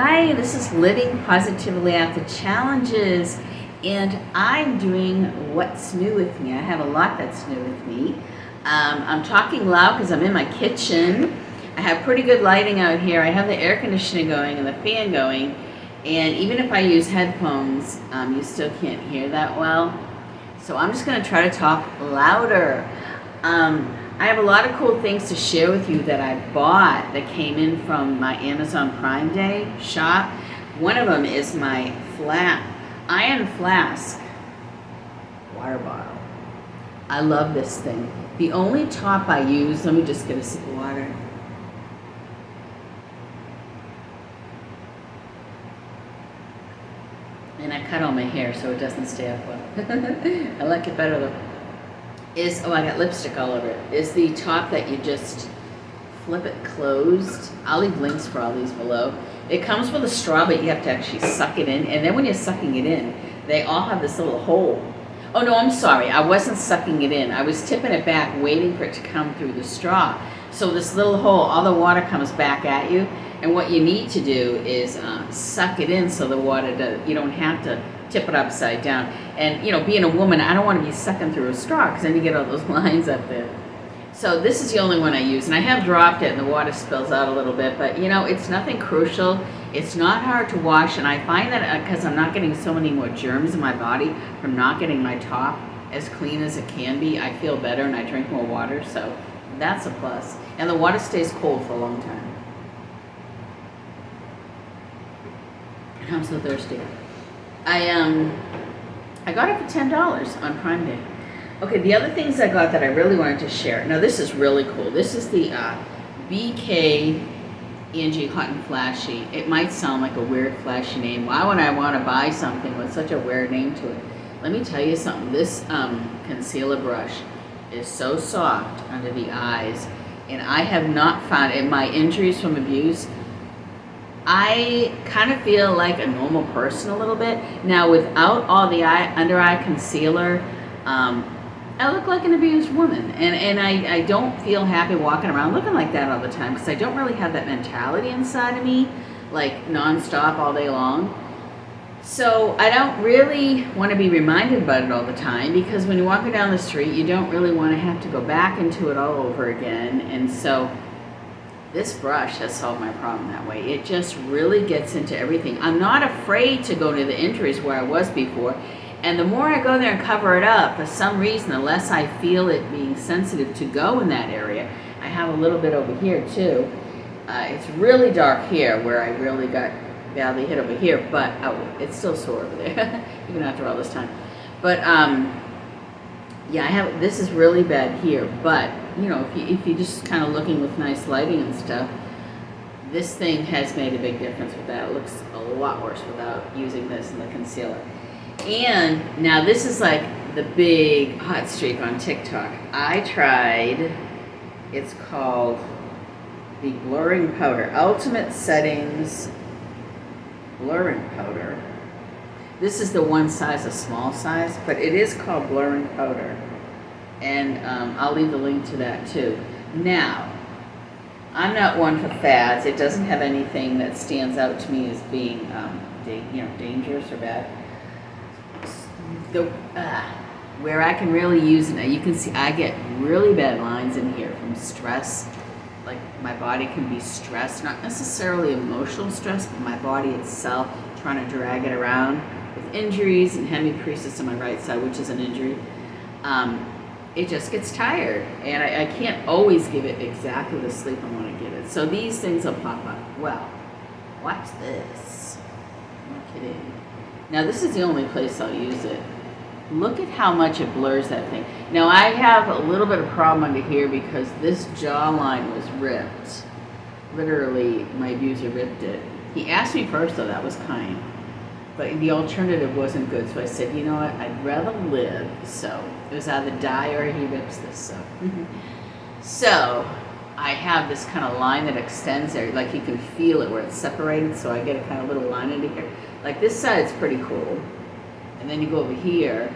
Hi, this is Living Positively After Challenges, and I'm doing What's New with Me. I have a lot that's new with me. I'm talking loud because I'm in my kitchen. I have pretty good lighting out here. I have the air conditioning going and the fan going, and even if I use headphones, you still can't hear that well. So I'm just going to try to talk louder. I have a lot of cool things to share with you that I bought that came in from my Amazon Prime Day shop. One of them is my iron flask water bottle. I love this thing. The only top I use, let me just get a sip of water. And I cut all my hair so it doesn't stay up well. I like it better though. I got lipstick all over it, is the top that you just flip it closed. I'll leave links for all these below. It comes with a straw, but you have to actually suck it in. And then when you're sucking it in, they all have this little hole. Oh no, I'm sorry. I wasn't sucking it in. I was tipping it back, waiting for it to come through the straw. So this little hole, all the water comes back at you. And what you need to do is suck it in so the water you don't have to tip it upside down. And you know, being a woman, I don't want to be sucking through a straw because then you get all those lines up there. So this is the only one I use, and I have dropped it and the water spills out a little bit, but you know, it's nothing crucial. It's not hard to wash, and I find that because I'm not getting so many more germs in my body from not getting my top as clean as it can be, I feel better and I drink more water, so that's a plus. And the water stays cold for a long time. I'm so thirsty. I got it for $10 on Prime Day. Okay, the other things I got that I really wanted to share. Now this is really cool. This is the BK Angie Hot and Flashy. It might sound like a weird flashy name. Why would I want to buy something with such a weird name to it? Let me tell you something. This concealer brush is so soft under the eyes, and I have not found in my injuries from abuse, I kind of feel like a normal person a little bit. Now, without all the under eye concealer, I look like an abused woman. And I don't feel happy walking around looking like that all the time because I don't really have that mentality inside of me, like nonstop all day long. So I don't really want to be reminded about it all the time because when you're walking down the street, you don't really want to have to go back into it all over again. And so this brush has solved my problem that way. It just really gets into everything. I'm not afraid to go to the injuries where I was before. And the more I go there and cover it up, for some reason, the less I feel it being sensitive to go in that area. I have a little bit over here too. It's really dark here where I really got badly hit over here, but it's still sore over there, even after all this time. But yeah, this is really bad here, but you know, if you're just kind of looking with nice lighting and stuff, this thing has made a big difference with that. It looks a lot worse without using this and the concealer. And now this is like the big hot streak on TikTok. I tried, it's called the Blurring Powder, Ultimate Settings Blurring Powder. This is the one size, a small size, but it is called Blurring Powder. And I'll leave the link to that too. Now, I'm not one for fads. It doesn't have anything that stands out to me as being dangerous or bad. Where I can really use it, now you can see I get really bad lines in here from stress. Like my body can be stressed, not necessarily emotional stress, but my body itself trying to drag it around with injuries and hemiparesis on my right side, which is an injury. It just gets tired, and I can't always give it exactly the sleep I want to give it. So these things will pop up. Well, watch this. No kidding. Now this is the only place I'll use it. Look at how much it blurs that thing. Now I have a little bit of problem under here because this jawline was ripped. Literally, my abuser ripped it. He asked me first, though, that was kind. But the alternative wasn't good, so I said, you know what, I'd rather live. So it was either die or he rips this. So I have this kind of line that extends there, like you can feel it where it's separated, so I get a kind of little line into here. Like this side's pretty cool. And then you go over here,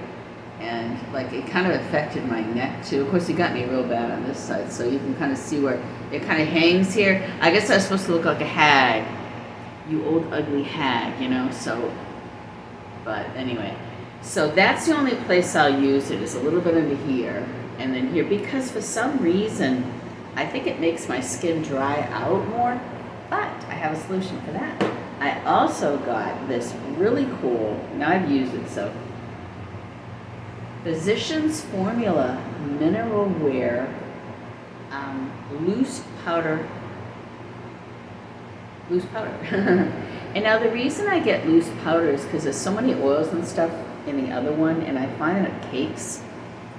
and like it kind of affected my neck too. Of course, it got me real bad on this side, so you can kind of see where it kind of hangs here. I guess I was supposed to look like a hag. you old ugly hag, you know, so, but anyway. So that's the only place I'll use it, is a little bit under here and then here, because for some reason, I think it makes my skin dry out more, but I have a solution for that. I also got this really cool, now I've used it, so Physicians Formula Mineral Wear loose powder. And now the reason I get loose powder is because there's so many oils and stuff in the other one, and I find that it cakes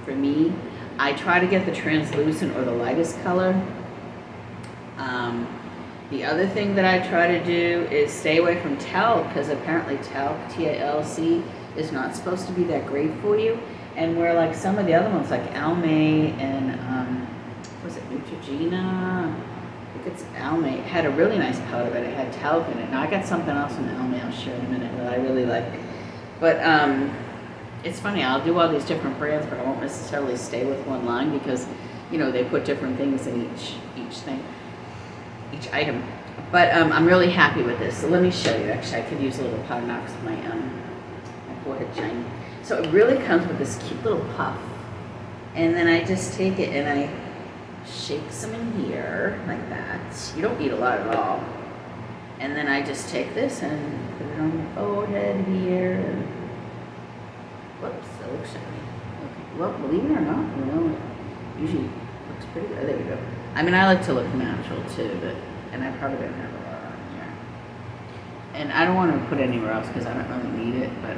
for me. I try to get the translucent or the lightest color. The other thing that I try to do is stay away from talc, because apparently talc, T-A-L-C, is not supposed to be that great for you. And where like some of the other ones, like Almay and was it Neutrogena? I think it's Almay. It had a really nice powder, but it had talc in it. Now I got something else from Almay I'll share in a minute that I really like. But it's funny, I'll do all these different brands, but I won't necessarily stay with one line because, you know, they put different things in each thing, each item. But I'm really happy with this. So let me show you. Actually, I could use a little powder now because my forehead shiny. So it really comes with this cute little puff. And then I just take it and I shake some in here like that. You don't need a lot at all. And then I just take this and put it on the forehead here. And whoops, it looks shiny. Okay. Well, believe it or not, you know, it usually looks pretty good. There we go. I mean, I like to look natural too, but, and I probably don't have a lot on here. And I don't want to put it anywhere else because I don't really need it, but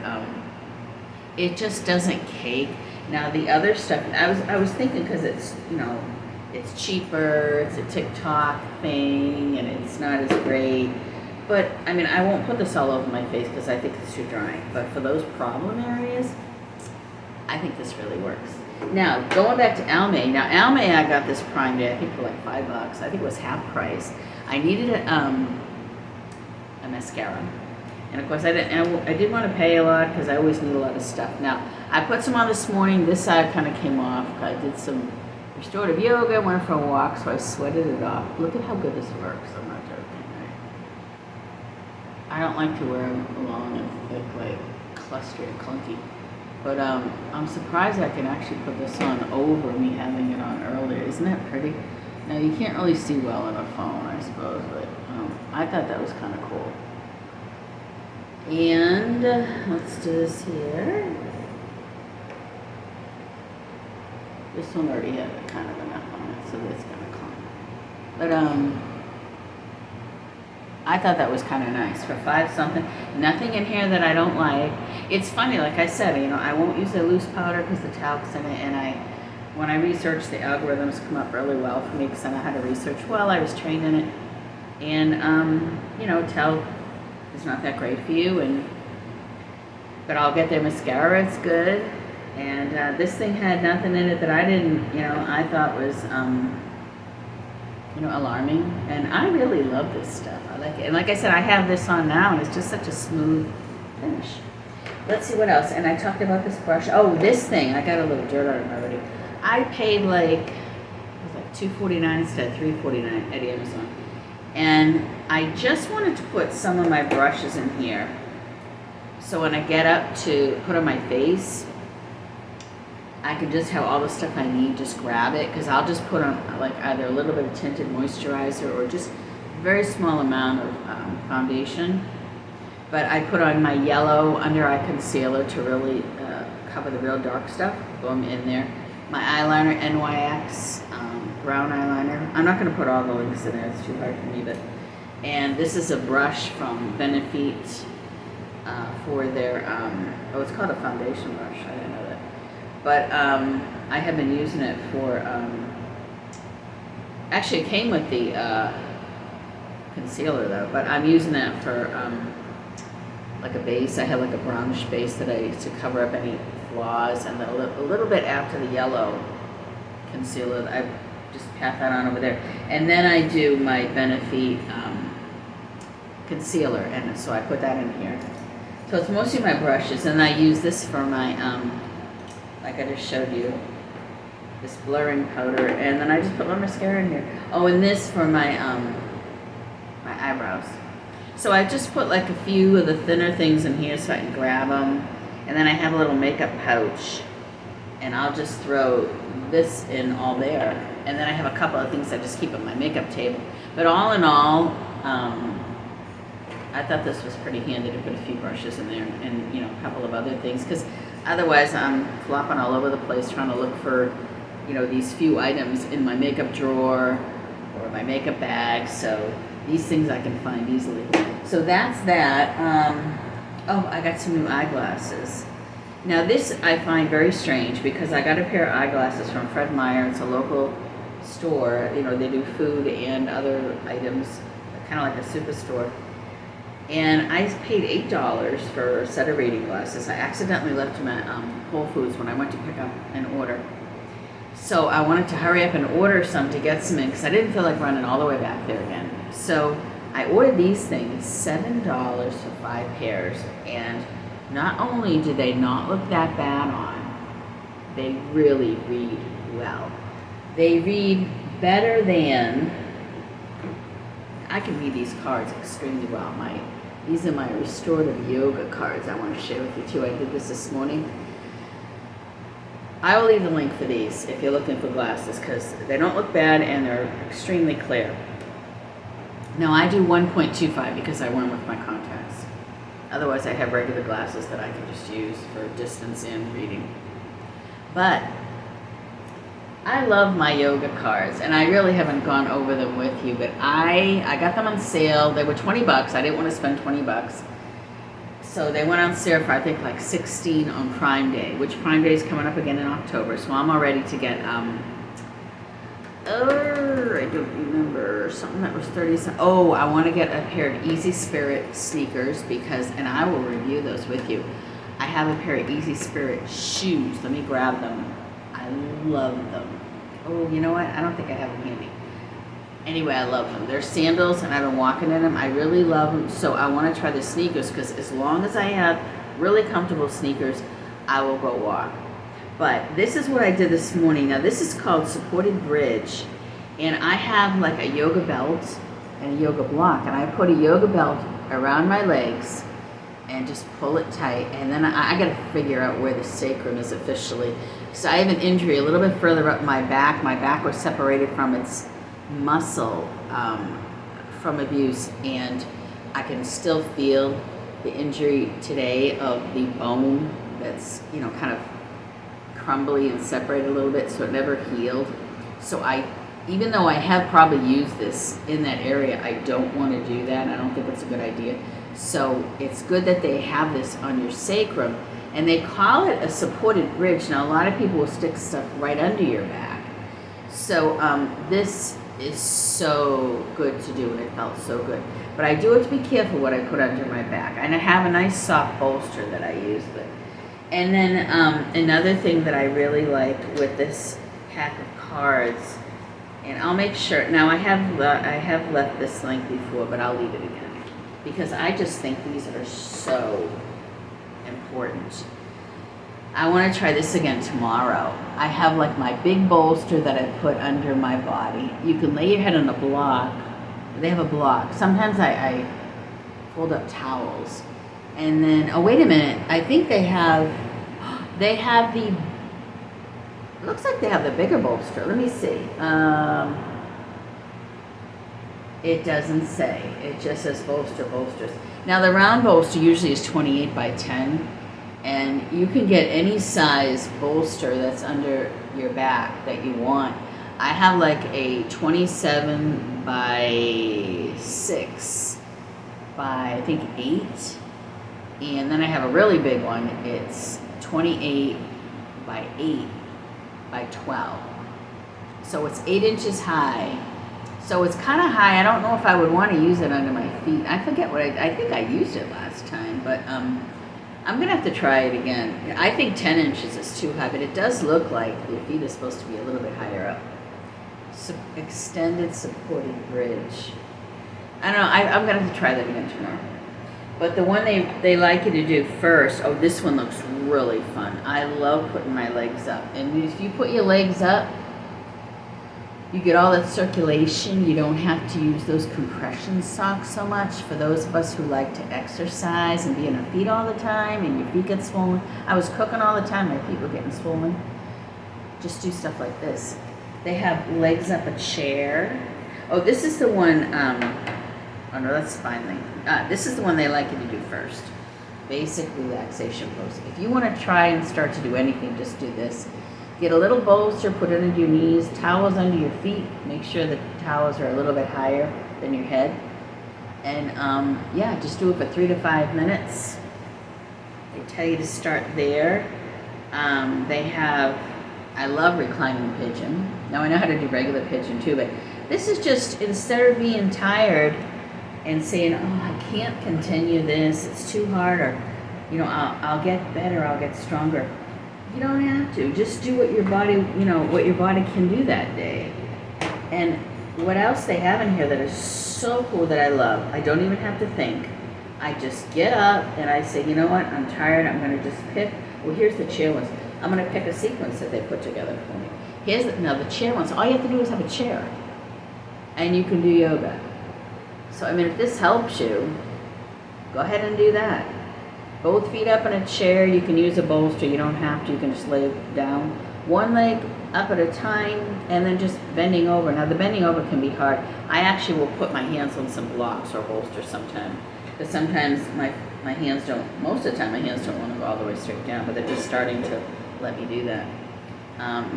it just doesn't cake. Now the other stuff, I was thinking because it's, you know, it's cheaper, it's a TikTok thing, and it's not as great. But I mean, I won't put this all over my face because I think it's too dry. But for those problem areas, I think this really works. Now going back to Almay. Now Almay, I got this Prime Day, I think for like $5. I think it was half price. I needed a mascara. And of course, I didn't want to pay a lot because I always need a lot of stuff. Now, I put some on this morning. This side kind of came off. I did some restorative yoga, went for a walk, so I sweated it off. Look at how good this works. I'm not joking, right? I don't like to wear them long and thick, like clustery and clunky. But I'm surprised I can actually put this on over me having it on earlier. Isn't that pretty? Now, you can't really see well on a phone, I suppose, but I thought that was kind of cool. And let's do this here. This one already had kind of enough on it, so that's gonna come. But I thought that was kind of nice for $5 something. Nothing in here that I don't like. It's funny, like I said, you know, I won't use a loose powder because the talc's in it, and when I researched, the algorithms come up really well for me because I know how to research well. I was trained in it, and you know, talc is not that great for you, but I'll get their mascara, it's good. And this thing had nothing in it that I didn't, you know, I thought was, you know, alarming. And I really love this stuff. I like it. And like I said, I have this on now, and it's just such a smooth finish. Let's see what else. And I talked about this brush. Oh, this thing, I got a little dirt on it already. I paid like, it was like $2.49 instead of $3.49 at Amazon. And I just wanted to put some of my brushes in here. So when I get up to put on my face, I can just have all the stuff I need, just grab it, because I'll just put on like either a little bit of tinted moisturizer or just a very small amount of foundation. But I put on my yellow under eye concealer to really cover the real dark stuff. Boom, in there. My eyeliner, NYX brown eyeliner. I'm not going to put all the links in there, it's too hard for me. And this is a brush from Benefit for their, oh, it's called a foundation brush. I didn't know that. But I have been using it for, actually it came with the concealer though, but I'm using that for like a base. I have like a brownish base that I use to cover up any flaws, and then a little bit after the yellow concealer, I just pat that on over there. And then I do my Benefit concealer, and so I put that in here. So it's mostly my brushes, and I use this for my, like I just showed you, this blurring powder, and then I just put my mascara in here. Oh, and this for my my eyebrows. So I just put like a few of the thinner things in here so I can grab them. And then I have a little makeup pouch. And I'll just throw this in all there. And then I have a couple of things I just keep on my makeup table. But all in all, I thought this was pretty handy to put a few brushes in there and you know, a couple of other things. Because otherwise I'm flopping all over the place trying to look for, you know, these few items in my makeup drawer or my makeup bag. So these things I can find easily. So that's that. Oh, I got some new eyeglasses. Now this I find very strange because I got a pair of eyeglasses from Fred Meyer. It's a local store. You know, they do food and other items, kind of like a superstore. And I paid $8 for a set of reading glasses. I accidentally left them at Whole Foods when I went to pick up an order. So I wanted to hurry up and order some to get some in because I didn't feel like running all the way back there again. So I ordered these things, $7 for 5 pairs. And not only do they not look that bad on, they really read well. They read better than, I can read these cards extremely well. These are my restorative yoga cards I want to share with you too. I did this morning. I will leave the link for these if you're looking for glasses because they don't look bad and they're extremely clear. Now I do 1.25 because I went with my contacts. Otherwise I have regular glasses that I can just use for distance and reading. But I love my yoga cards, and I really haven't gone over them with you, but I got them on sale. They were $20. I didn't want to spend $20. So they went on sale for, I think, like $16 on Prime Day, which Prime Day is coming up again in October. So I'm all ready to get, I don't remember, something that was 30 cents. Oh, I want to get a pair of Easy Spirit sneakers because, and I will review those with you. I have a pair of Easy Spirit shoes. Let me grab them. I love them. Oh, you know what? I don't think I have them handy. Anyway, I love them. They're sandals, and I've been walking in them. I really love them, so I want to try the sneakers because as long as I have really comfortable sneakers, I will go walk. But this is what I did this morning. Now, this is called Supported Bridge, and I have like a yoga belt and a yoga block, and I put a yoga belt around my legs and just pull it tight, and then I got to figure out where the sacrum is officially. So I have an injury a little bit further up my back. My back was separated from its muscle from abuse, and I can still feel the injury today of the bone that's, you know, kind of crumbly and separated a little bit, so it never healed. So even though I have probably used this in that area, I don't want to do that. I don't think it's a good idea. So it's good that they have this on your sacrum, and they call it a supported bridge. Now a lot of people will stick stuff right under your back. So this is so good to do, and it felt so good. But I do have to be careful what I put under my back. And I have a nice soft bolster that I use with. And then another thing that I really like with this pack of cards, and I'll make sure, now I have left this link before, but I'll leave it again. Because I just think these are so important. I want to try this again tomorrow. I have like my big bolster that I put under my body. You can lay your head on a block. They have a block. Sometimes I fold up towels. And then, oh wait a minute, I think they have the, it looks like they have the bigger bolster. Let me see. It doesn't say. It just says bolsters. Now the round bolster usually is 28 by 10, and you can get any size bolster that's under your back that you want. I have like a 27 by 6 by I think 8, and then I have a really big one. It's 28 by 8 by 12. So it's 8 inches high. So it's kind of high. I don't know if I would want to use it under my feet. I forget what I think I used it last time, but I'm going to have to try it again. I think 10 inches is too high, but it does look like your feet are supposed to be a little bit higher up. Extended supported bridge. I don't know. I'm going to have to try that again tomorrow. But the one they like you to do first, oh, this one looks really fun. I love putting my legs up. And if you put your legs up, You get all that circulation. You don't have to use those compression socks so much. For those of us who like to exercise and be in our feet all the time and your feet get swollen. I was cooking all the time, my feet were getting swollen. Just do stuff like this. They have legs up a chair. Oh, this is the one, oh no, that's spine length. This is the one they like you to do first. Basic relaxation pose. If you want to try and start to do anything, just do this. Get a little bolster, put it under your knees, towels under your feet. Make sure the towels are a little bit higher than your head. And yeah, just do it for 3 to 5 minutes. They tell you to start there. They have, I love reclining pigeon. Now I know how to do regular pigeon too, but this is just, instead of being tired and saying, oh, I can't continue this, it's too hard, or, you know, I'll get better, I'll get stronger. You don't have to. Just do what your body, you know, what your body can do that day. And what else they have in here that is so cool that I love, I don't even have to think. I just get up and I say, you know what, I'm tired, I'm going to just pick, well, here's the chair ones. I'm going to pick a sequence that they put together for me. Now the chair ones, all you have to do is have a chair. And you can do yoga. So, I mean, if this helps you, go ahead and do that. Both feet up in a chair. You can use a bolster. You don't have to. You can just lay down. One leg up at a time, and then just bending over. Now, the bending over can be hard. I actually will put my hands on some blocks or bolsters sometimes. Because sometimes my hands don't, most of the time my hands don't want to go all the way straight down, but they're just starting to let me do that.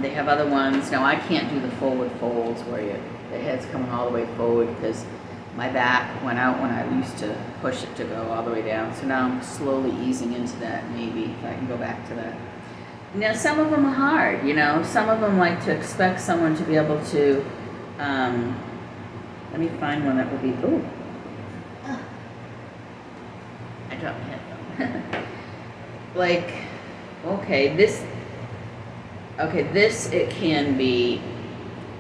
They have other ones. Now, I can't do the forward folds where the head's coming all the way forward because my back went out when I used to push it to go all the way down. So now I'm slowly easing into that, maybe, if I can go back to that. Now, some of them are hard, you know. Some of them like to expect someone to be able to, let me find one that will be, ooh. I dropped my headphone. Like, this, it can be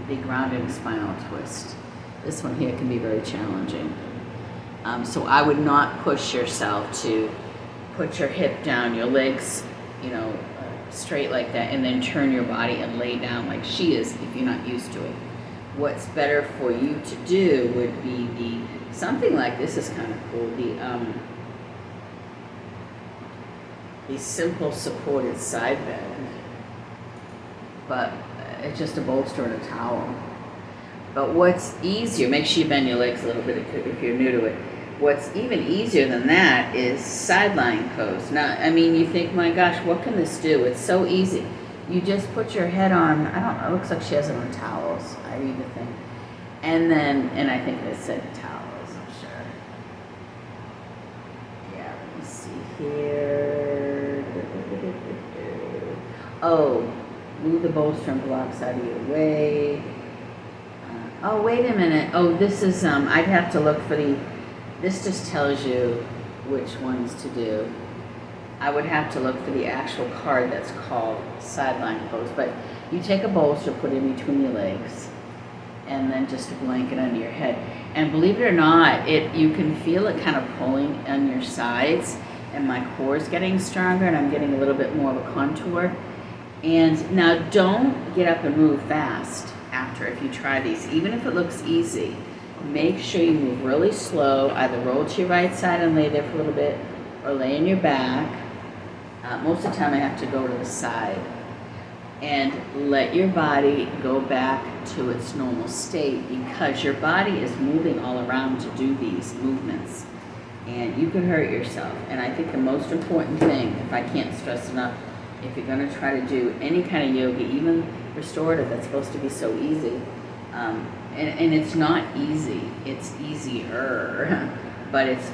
the grounding spinal twist. This one here can be very challenging. So I would not push yourself to put your hip down, your legs, you know, straight like that, and then turn your body and lay down like she is if you're not used to it. What's better for you to do would be something like this is kind of cool. The simple supported side bed, but it's just a bolster and a towel. But what's easier, make sure you bend your legs a little bit if you're new to it. What's even easier than that is sideline pose. Now, I mean, you think, my gosh, what can this do? It's so easy. You just put your head on, I don't know, it looks like she has it on towels. I read the thing. And then, and I think they said towels, I'm sure. Yeah, let me see here. Oh, move the bolster and blocks out of your way. Oh, wait a minute. Oh, this is, I'd have to look for this just tells you which ones to do. I would have to look for the actual card that's called sideline pose. But you take a bolster, put it in between your legs, and then just a blanket under your head. And believe it or not, you can feel it kind of pulling on your sides, and my core is getting stronger, and I'm getting a little bit more of a contour. And now don't get up and move fast after if you try these. Even if it looks easy, make sure you move really slow. Either roll to your right side and lay there for a little bit, or lay on your back. Most of the time I have to go to the side. And let your body go back to its normal state, because your body is moving all around to do these movements. And you could hurt yourself. And I think the most important thing, if I can't stress enough, if you're going to try to do any kind of yoga, even restorative, that's supposed to be so easy, and it's not easy, it's easier, but it's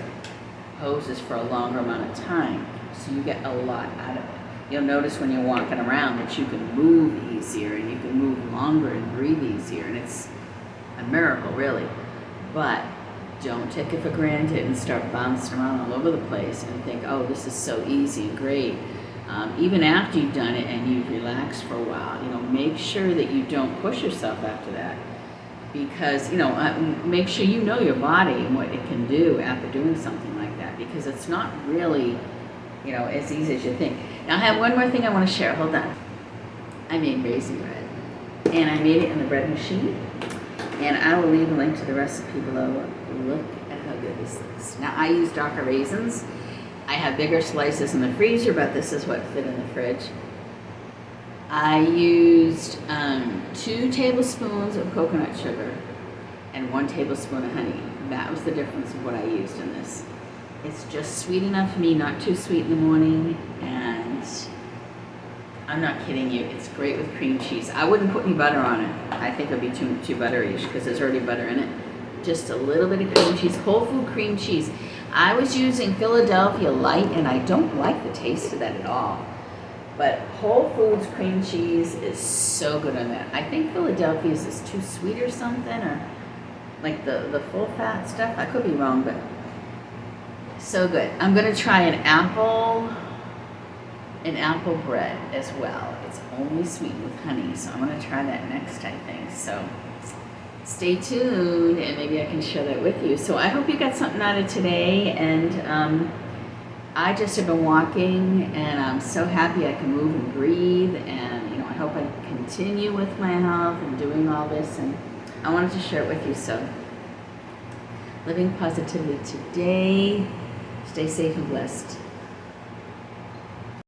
poses for a longer amount of time, so you get a lot out of it. You'll notice when you're walking around that you can move easier, and you can move longer and breathe easier, and it's a miracle, really. But don't take it for granted and start bouncing around all over the place and think, oh, this is so easy and great. Even after you've done it and you've relaxed for a while, you know, make sure that you don't push yourself after that, because, you know, make sure you know your body and what it can do after doing something like that, because it's not really, you know, as easy as you think. Now, I have one more thing I want to share. Hold on. I made raisin bread. and I made it in the bread machine. And I will leave a link to the recipe below. Look at how good this looks. Now I use darker raisins. I have bigger slices in the freezer, but this is what fit in the fridge. I used 2 tablespoons of coconut sugar and 1 tablespoon of honey. That was the difference of what I used in this. It's just sweet enough for me, not too sweet in the morning, and I'm not kidding you, it's great with cream cheese. I wouldn't put any butter on it. I think it would be too buttery because there's already butter in it. Just a little bit of cream cheese, whole food cream cheese. I was using Philadelphia Light, and I don't like the taste of that at all. But Whole Foods cream cheese is so good on that. I think Philadelphia's is too sweet or something, or like the full fat stuff. I could be wrong, but so good. I'm gonna try an apple bread as well. It's only sweetened with honey, so I'm gonna try that next, I think. So stay tuned, and maybe I can share that with you. So I hope you got something out of today, and I just have been walking, and I'm so happy I can move and breathe, and I hope I continue with my health and doing all this, and I wanted to share it with you. So living positively today. Stay safe and blessed.